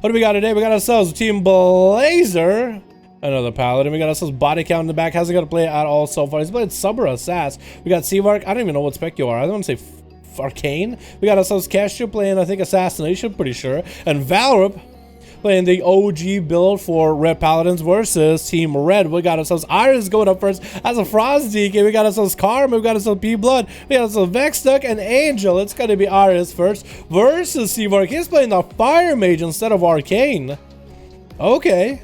What do we got today? We got ourselves Team Blazer. Another Paladin. We got ourselves Body Count in the back. Hasn't got to play at all so far. He's played Sub or Assass. We got Seavark. I don't even know what spec you are. I don't want to say Arcane. We got ourselves Cashew playing, I think, Assassination, pretty sure. And Valorant playing the OG build for Red Paladins versus Team Red. We got ourselves Iris going up first as a Frost DK. We got ourselves Karma. We got ourselves P-Blood. We got ourselves Vexduck and Angel. It's going to be Iris first versus Seavark. He's playing the Fire Mage instead of Arcane. Okay.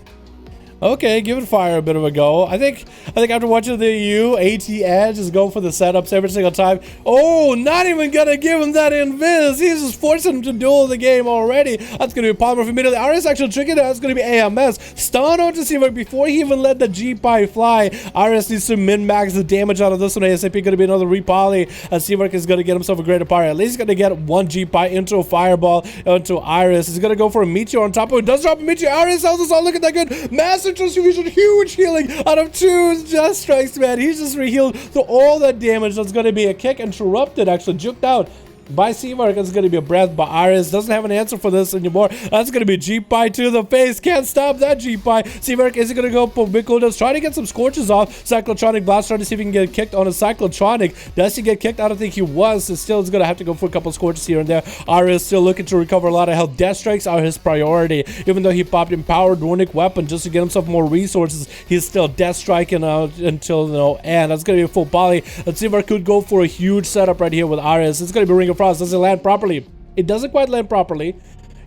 Okay, give it fire a bit of a go. I think after watching the EU, AT Edge is going for the setups every single time. Oh, not even gonna give him that invis. He's just forcing him to duel the game already. That's gonna be a polymorph immediately. Iris actually tricking it. That's gonna be AMS. Stun on to Seavark before he even let the G-Pie fly. Iris needs to min-max the damage out of this one. ASAP gonna be another repoly as Seavark is gonna get himself a greater power. At least he's gonna get one G-Pie into a fireball into Iris. He's gonna go for a meteor on top of it. Does drop a meteor. Iris how's this all looking that good? Massive transfusion, huge healing out of 2 Just Strikes, man. He's just re-healed through all that damage. That's going to be a kick interrupted, actually juked out by Seavark. It's going to be a breath by Iris. Doesn't have an answer for this anymore. That's going to be G-Pie to the face. Can't stop that G-Pie. Seavark is going to go for big cooldown. Trying to get some scorches off. Cyclotronic Blast, trying to see if he can get kicked on a Cyclotronic. Does he get kicked? I don't think he was. So still is going to have to go for a couple scorches here and there. Iris still looking to recover a lot of health. Death Strikes are his priority. Even though he popped Empowered Runic Weapon just to get himself more resources, he's still Death Striking out until no end. That's going to be a full poly. And Seavark could go for a huge setup right here with Iris. It's going to be Ring of Frost. Does it land properly? It doesn't quite land properly.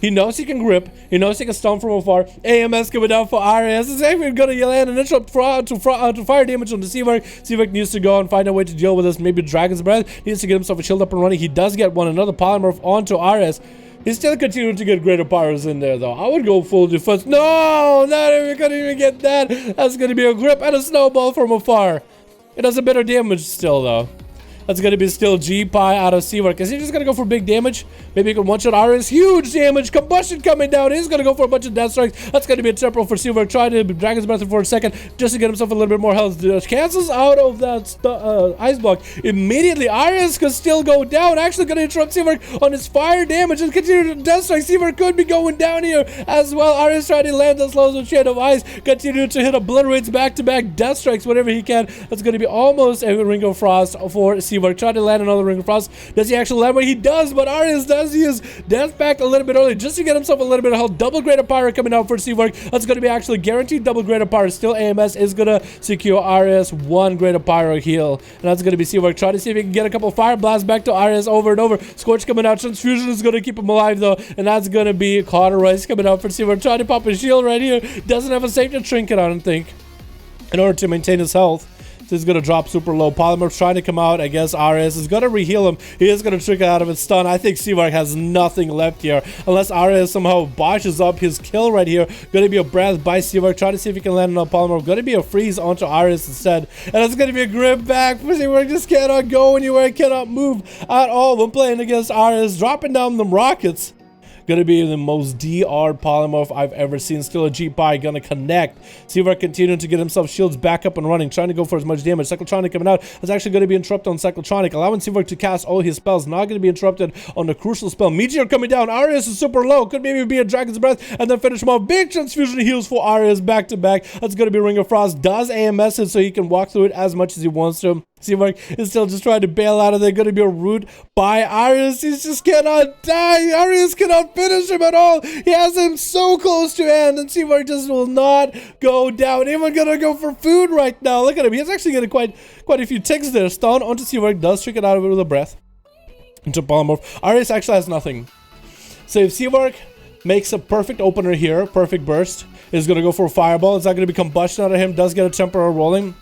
He knows he can grip. He knows he can stun from afar. AMS coming down for Iris. It's even going to land and interrupt to fire damage on the Seavark. Seavark needs to go and find a way to deal with this. Maybe Dragon's Breath. He needs to get himself a shield up and running. He does get one. Another polymorph onto Iris. He's still continuing to get greater powers in there, though. I would go full defense. No! Not even going to even get that. That's going to be a grip and a snowball from afar. It does a better damage still, though. That's going to be still G-Pie out of Seavark. Is he just going to go for big damage? Maybe he can one-shot Iris. Huge damage. Combustion coming down. He's going to go for a bunch of Death Strikes. That's going to be a temporal for Seavark. Trying to Dragon's Breath for a second just to get himself a little bit more health. Cancels out of that ice block. Immediately, Iris could still go down. Actually going to interrupt Seavark on his fire damage and continue to Death Strike. Seavark could be going down here as well. Iris trying to land those lows with Shade of Ice. Continue to hit obliterates back-to-back Death Strikes whenever he can. That's going to be almost a Ring of Frost for Seavark. Try to land another Ring of Frost. Does he actually land? Well, he does, but Iris does use Death Pact a little bit early just to get himself a little bit of health. Double Greater Power coming out for Seavark. That's going to be actually guaranteed double Greater Power. Still, AMS is going to secure Iris one Greater Power heal. And that's going to be Seavark. Try to see if he can get a couple Fire Blasts back to Iris over and over. Scorch coming out. Transfusion is going to keep him alive, though. And that's going to be Cauterize coming out for Seavark. Trying to pop his shield right here. Doesn't have a safety trinket, I don't think, in order to maintain his health. So he's going to drop super low. Polymorph's trying to come out. I guess Iris is going to reheal him. He is going to trick out of his stun. I think Seavark has nothing left here. Unless Iris somehow botches up his kill right here. Going to be a breath by Seavark. Trying to see if he can land on a Polymorph. Going to be a freeze onto Iris instead. And it's going to be a grip back. Seavark just cannot go anywhere. Cannot move at all when playing against Iris. Dropping down them rockets. Gonna be the most DR polymorph I've ever seen. Still a G-Pie gonna connect. Seavark continuing to get himself shields back up and running, trying to go for as much damage. Cyclotronic coming out. It's actually gonna be interrupted on Cyclotronic, allowing Seavark to cast all his spells. Not gonna be interrupted on the crucial spell. Meteor coming down. Arius is super low. Could maybe be a Dragon's Breath and then finish him off. Big transfusion heals for Arius back to back. That's gonna be Ring of Frost. Does AMS it so he can walk through it as much as he wants to. Seavark is still just trying to bail out of there. Going to be a root by Arius. He just cannot die. Arius cannot finish him at all. He has him so close to end, and Seavark just will not go down. Even going to go for food right now. Look at him. He's actually getting quite a few ticks there. Stun onto Seavark. Does trick it out of it with a breath. Into Polymorph. Arius actually has nothing. So if Seavark makes a perfect opener here, perfect burst, is going to go for a fireball. It's not going to be combustion out of him. Does get a temporary rolling.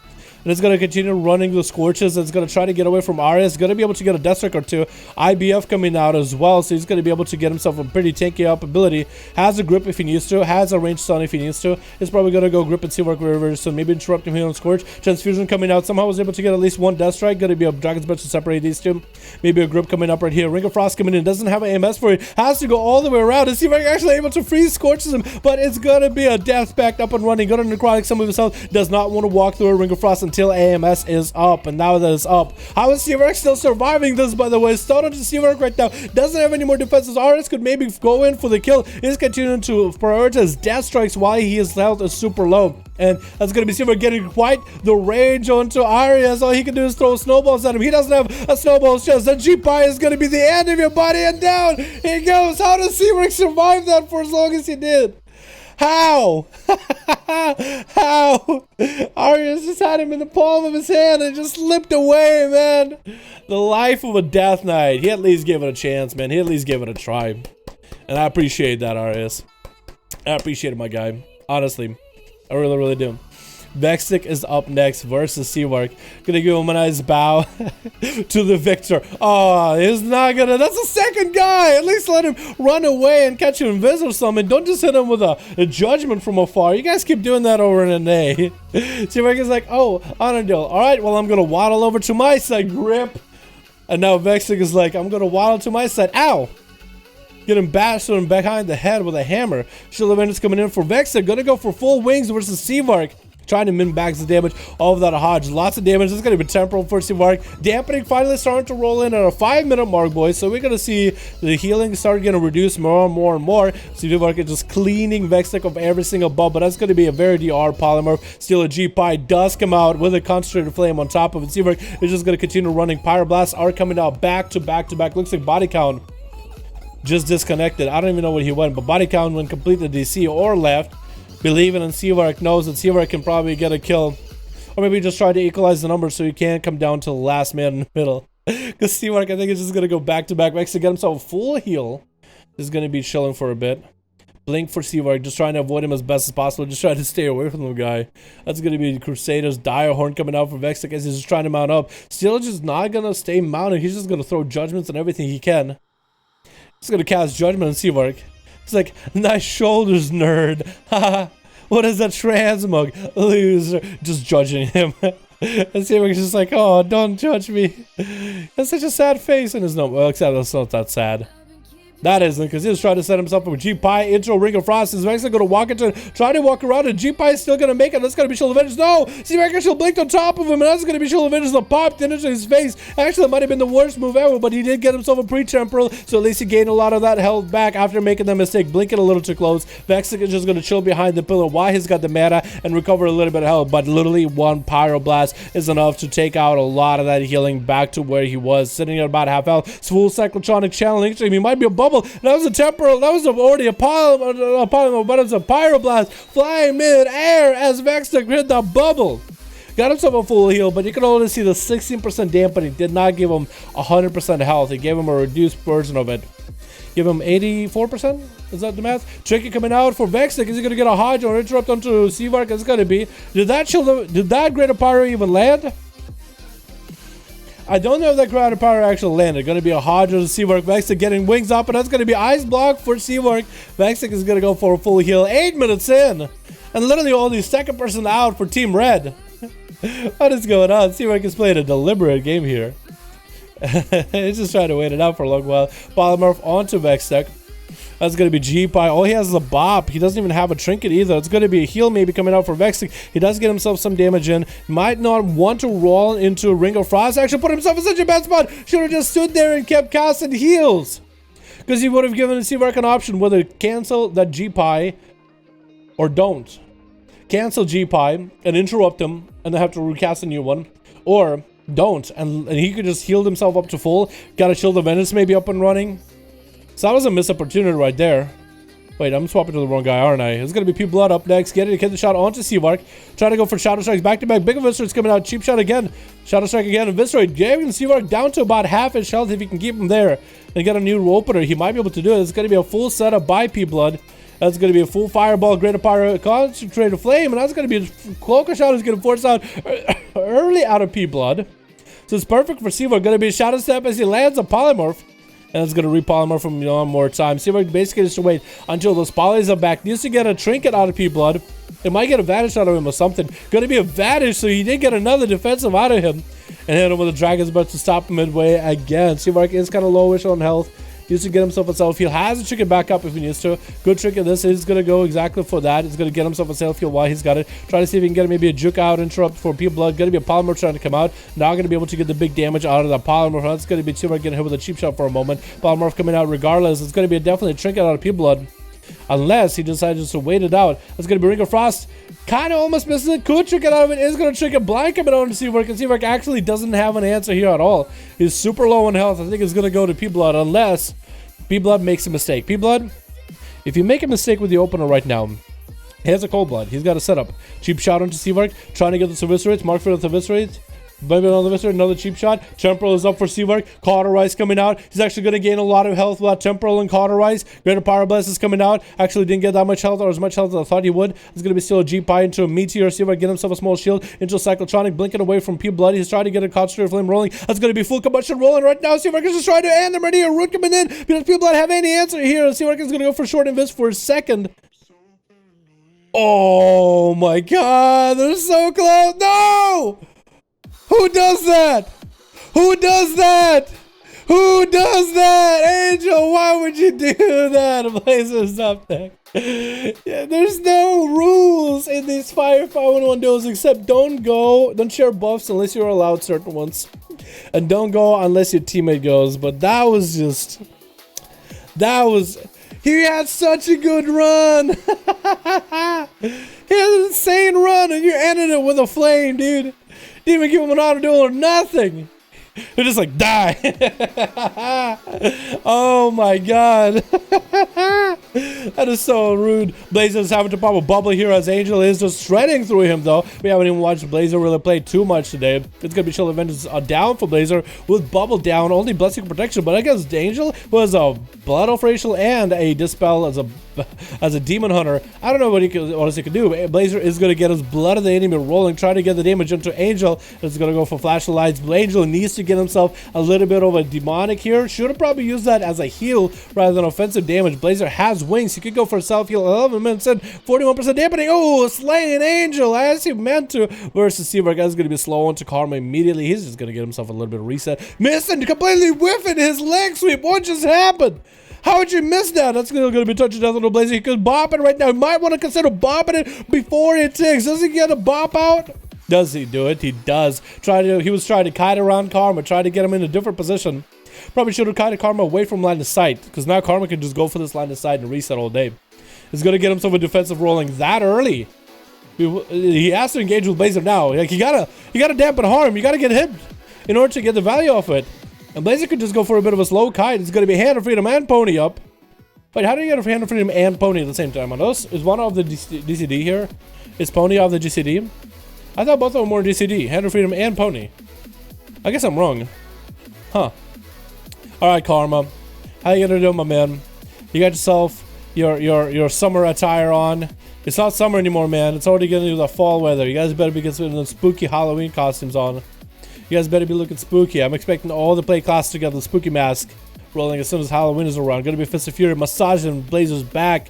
And it's going to continue running the Scorches. It's going to try to get away from Arya. It's going to be able to get a Death Strike or two. IBF coming out as well, so he's going to be able to get himself a pretty tanky up ability. Has a grip if he needs to. Has a ranged stun if he needs to. He's probably going to go grip and Seawork River, so maybe interrupt him here on Scorch. Transfusion coming out. Somehow was able to get at least one Death Strike. Going to be a Dragon's Breath to separate these two. Maybe a grip coming up right here. Ring of Frost coming in. Doesn't have an AMS for it. Has to go all the way around. And Seawork actually able to freeze Scorches him, but it's going to be a Death Pact up and running. Go to Necrotic. Some of himself does not want to walk through a Ring of Frost until AMS is up, and now that is up. How is Seawork still surviving this, by the way? Start on Seawork right now. Doesn't have any more defenses. RS could maybe go in for the kill. He's continuing to prioritize Death Strikes while his health is super low. And that's going to be Seawork getting quite the rage onto Arya. All he can do is throw snowballs at him. He doesn't have a snowball's chest. That G-Pie is going to be the end of your body, and down he goes. How does Seawork survive that for as long as he did? How? How? Arya's just had him in the palm of his hand and just slipped away, man. The life of a Death Knight. He at least gave it a chance, man. He at least gave it a try. And I appreciate that, Arias. I appreciate it, my guy. Honestly. I really, really do. Vextic is up next versus Seawork. Gonna give him a nice bow to the victor. Oh, he's not gonna. That's the second guy. At least let him run away and catch you invis or something. Don't just hit him with a judgment from afar. You guys keep doing that over in an A. Seawork is like, oh, honor deal. All right, well, I'm gonna waddle over to my side. Grip. And now Vextic is like, I'm gonna waddle to my side. Ow. Get him bashed him behind the head with a hammer. Shield of Vengeance coming in for Vextic. Gonna go for full wings versus Seawork. Trying to min-max the damage all of that Hodge. Lots of damage. This is going to be temporal for Seawork. Dampening finally starting to roll in at a 5-minute mark, boys. So we're going to see the healing start getting reduced more and more and more. Seawork is just cleaning Vextic of every single buff. But that's going to be a very DR polymorph. Still a G-Pie does come out with a concentrated flame on top of it. Seawork is just going to continue running. Pyroblast are coming out back to back to back. Looks like body count just disconnected. I don't even know where he went. But body count went completely DC or left. Believing in Seawork knows that Seawork can probably get a kill. Or maybe just try to equalize the numbers so he can't come down to the last man in the middle. Because Seawork, I think, is just going to go back to back. Max to get himself a full heal. Is going to be chilling for a bit. Blink for Seawork, just trying to avoid him as best as possible. Just trying to stay away from the guy. That's going to be Crusader's Dire Horn coming out for Vextic as he's just trying to mount up. Still just not going to stay mounted. He's just going to throw judgments and everything he can. He's going to cast Judgment on Seawork. He's like, nice shoulders, nerd. Haha. What is a transmog? Loser. Just judging him. And Seawork's just like, oh, don't judge me. That's such a sad face in his nose. Well, except that's not that sad. That isn't, because he was trying to set himself up with G-Pie into a Ring of Frost. He's actually going to walk into it, try to walk around, and G-Pie is still going to make it. That's going to be Shield of Vengeance. No! Seawork actually blinked on top of him, and that's going to be Shield of Vengeance that popped into his face. Actually, it might have been the worst move ever, but he did get himself a pre-temporal, so at least he gained a lot of that health back after making the mistake, blinking a little too close. Vextic is just going to chill behind the pillar while he's got the mana and recover a little bit of health, but literally one Pyroblast is enough to take out a lot of that healing back to where he was, sitting at about half health. Full Cyclotronic Challenge. He might be a bubble. That was a temporal. That was already a polymorph, but it's a Pyroblast flying mid-air as Vextic hit the bubble. Got himself a full heal, but you can only see the 16% dampening. Did not give him 100% health. He gave him a reduced version of it. Give him 84%? Is that the math? Tricky coming out for Vextic. Is he going to get a Hodge or interrupt onto Seawork? It's going to be. Did that Greater Pyro even land? I don't know if that Greater Pyro actually landed. Going to be a Hodge or Seawork. Vextic getting wings up, and that's going to be Ice Block for Seawork. Vextic is going to go for a full heal. 8 minutes in. And literally only second person out for Team Red. What is going on? Seawork is playing a deliberate game here. He's just trying to wait it out for a long while. Polymorph onto Vextic. That's going to be G-Pie. All he has is a bop. He doesn't even have a trinket either. It's going to be a heal maybe coming out for Vextic. He does get himself some damage in. Might not want to roll into a Ring of Frost. Actually put himself in such a bad spot. Should have just stood there and kept casting heals. Because he would have given Seawork an option whether cancel that G-Pie or don't. Cancel G-Pie and interrupt him and then have to recast a new one. Or don't. And he could just heal himself up to full. Got a Shield of Vengeance maybe up and running. So that was a missed opportunity right there. Wait, I'm swapping to the wrong guy, aren't I? It's going to be P Blood up next. Get the shot onto Seawork. Trying to go for Shadow Strikes back to back. Big Eviscerate's coming out. Cheap shot again. Shadow Strike again. Eviscerate. Giving Seawork down to about half his health if he can keep him there. And get a new opener. He might be able to do it. It's going to be a full setup by P Blood. That's going to be a full Fireball, Greater Pyro, Concentrated Flame. And that's going to be a Cloaker Shot who's going to force out early out of P-Blood. So it's perfect for Seavork. Gonna be a shadow step as he lands a polymorph. And it's gonna re-polymorph him one more time. Seavork basically just to wait until those polys are back. Needs to get a trinket out of P-Blood. It might get a vanish out of him or something. Gonna be a vanish, so he did get another defensive out of him. And hit him with the Dragon's Breath to stop him midway again. Seavork is kind of lowish on health. Needs to get himself a self heal. Has a trinket back up if he needs to. Good trinket. This is going to go exactly for that. He's going to get himself a self heal while he's got it. Try to see if he can get maybe a juke out interrupt for P-Blood. Going to be a polymorph trying to come out. Not going to be able to get the big damage out of that polymorph. That's going to be Seavork getting hit with a cheap shot for a moment. Polymorph coming out regardless. It's going to be definitely a trinket out of P-Blood. Unless he decides to wait it out. It's going to be Ring of Frost. Kind of almost misses it. Could trinket out of it. Is going to trinket blind coming out to Seavork. And Seavork actually doesn't have an answer here at all. He's super low on health. I think it's going to go to P-Blood unless P-Blood makes a mistake. P-Blood, if you make a mistake with the opener right now, he has a cold blood. He's got a setup. Cheap shot onto Seavork. Trying to get the Eviscerates. Mark for the Eviscerates. Maybe another Eviscerate. Another cheap shot. Temporal is up for Seavork. Cauterize coming out. He's actually going to gain a lot of health without Temporal and Cauterize. Greater Power Blast is coming out. Actually didn't get that much health or as much health as I thought he would. It's going to be still a G-Pie into a Meteor. Seavork get himself a small shield into a Cyclotronic. Blinking away from P-Blood. He's trying to get a Concentrated Flame rolling. That's going to be full combustion rolling right now. Seavork is just trying to end them right here. Root coming in. Because P-Blood have any answer here. Seavork is going to go for short invis for a second. Oh my god. They're so close. No! Who does that? Who does that? Who does that? Angel, why would you do that? Blazer's up there. Yeah, there's no rules in these 5v5 1v1 duels except don't share buffs unless you're allowed certain ones. And don't go unless your teammate goes. But that was he had such a good run. He had an insane run and you ended it with a flame, dude. Didn't even give him an auto duel or nothing. They're just like, die. Oh my god. That is so rude. Blazer is having to pop a bubble here as Angel is just shredding through him though. We haven't even watched Blazer really play too much today. It's gonna be Shield of Vengeance down for Blazer with bubble down, only Blessing Protection, but I guess Angel was a Blood Off Racial and a Dispel as a Demon Hunter. I don't know what else he could do. Blazer is gonna get his Blood of the Enemy rolling, trying to get the damage into Angel. It's gonna go for Flash of Lights. Angel needs to get himself a little bit of a demonic here. Should have probably used that as a heal rather than offensive damage. Blazer has wings. He could go for a self heal. 11 minutes in, 41% dampening. Oh, slaying Angel as he meant to. Versus Seavork is going to be slow onto Karma immediately. He's just going to get himself a little bit of reset. Missing, completely whiffing his leg sweep. What just happened? How would you miss that? That's going to be touching down little Blazer. He could bop it right now. He might want to consider bopping it before it ticks. Does he get a bop out? Does he do it? He does. He was trying to kite around Karma, try to get him in a different position. Probably should have kited Karma away from line of sight, because now Karma can just go for this line of sight and reset all day. He's going to get himself a defensive rolling that early. He has to engage with Blazer now. Like, you gotta dampen harm. You gotta get hit in order to get the value off it. And Blazer could just go for a bit of a slow kite. It's going to be Hand of Freedom and Pony up. Wait, how do you get a Hand of Freedom and Pony at the same time on those? Is one of the DCD here? Is Pony of the GCD? I thought both of them were DCD. Hand of Freedom and Pony. I guess I'm wrong. Huh. Alright, Karma. How you gonna do, my man? You got yourself your summer attire on. It's not summer anymore, man. It's already getting into the fall weather. You guys better be getting the spooky Halloween costumes on. You guys better be looking spooky. I'm expecting all the play classes to get the spooky mask rolling as soon as Halloween is around. Gonna be Fist of Fury massaging Blazer's back.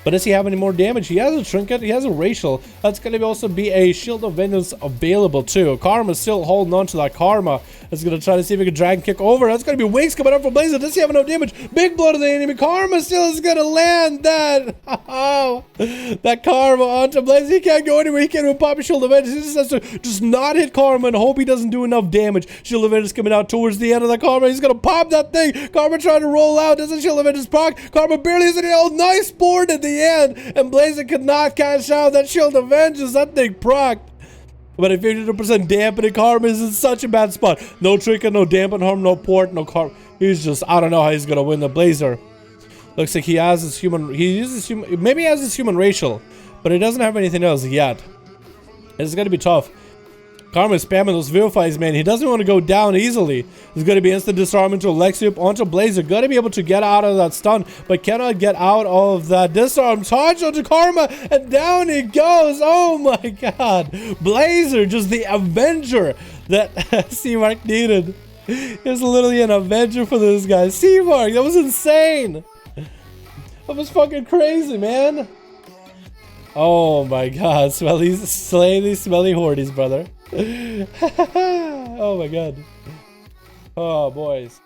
But does he have any more damage? He has a trinket. He has a racial. That's going to also be a Shield of Vengeance available too. Karma's still holding on to that Karma. It's going to try to see if he can drag and kick over. That's going to be wings coming up from Blazer. Does he have enough damage? Big blow to the enemy. Karma still is going to land that. Oh, that Karma onto Blazer. He can't go anywhere. He can't even pop a Shield of Vengeance. He just has to just not hit Karma and hope he doesn't do enough damage. Shield of Vengeance coming out towards the end of the Karma. He's going to pop that thing. Karma trying to roll out. Doesn't Shield of Vengeance proc. Karma barely is in it. Oh, nice board at the end. And Blazer could not cash out that Shield of Vengeance. That thing procced. But a 50% dampening Karma is in such a bad spot. No trinket, no dampen harm, no port, no Karma. He's just, I don't know how he's gonna win the Blazer. Looks like he has his human, maybe he has his human racial, but he doesn't have anything else yet. It's gonna be tough. Karma is spamming those Vivifies, man. He doesn't want to go down easily. There's going to be instant disarm into Alexiup, onto Blazer. Going to be able to get out of that stun, but cannot get out of that disarm. Charge onto Karma, and down he goes. Oh my god. Blazer, just the Avenger that Seamark needed. It's literally an Avenger for this guy. Seamark, that was insane. That was fucking crazy, man. Oh my god. Slay these smelly hordes, brother. Oh my god. Oh, boys.